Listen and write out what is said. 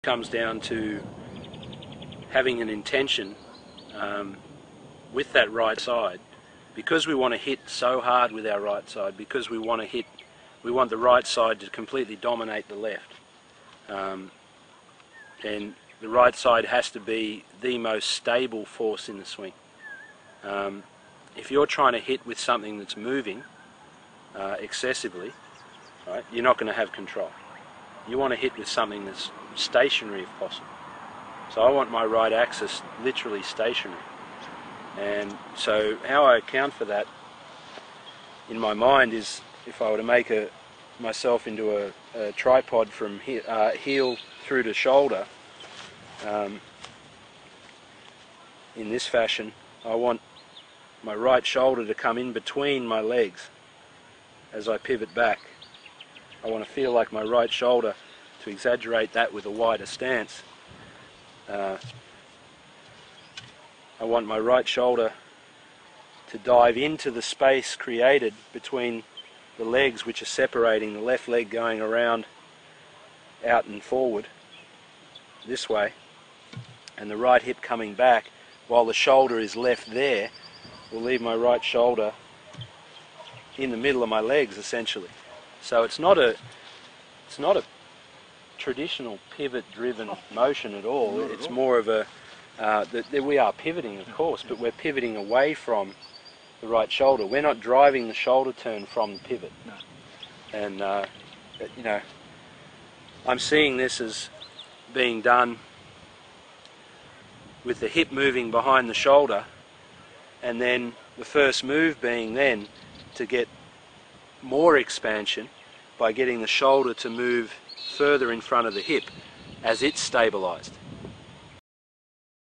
comes down to having an intention with that right side, because we want to hit so hard with our right side, because we want the right side to completely dominate the left. And the right side has to be the most stable force in the swing. If you're trying to hit with something that's moving excessively, right, you're not going to have control. You want to hit with something that's stationary if possible. So I want my right axis literally stationary. And so how I account for that in my mind is, if I were to make myself into a tripod from heel through to shoulder, in this fashion, I want my right shoulder to come in between my legs as I pivot back. I want to feel like my right shoulder, to exaggerate that with a wider stance, I want my right shoulder to dive into the space created between the legs, which are separating, the left leg going around out and forward this way, and the right hip coming back, while the shoulder is left there, will leave my right shoulder in the middle of my legs essentially. So it's not a traditional pivot driven motion at all. It's more of a we are pivoting, of course, but we're pivoting away from the right shoulder. We're not driving the shoulder turn from the pivot. No. And you know, I'm seeing this as being done with the hip moving behind the shoulder, and then the first move being then to get more expansion by getting the shoulder to move further in front of the hip as it's stabilized.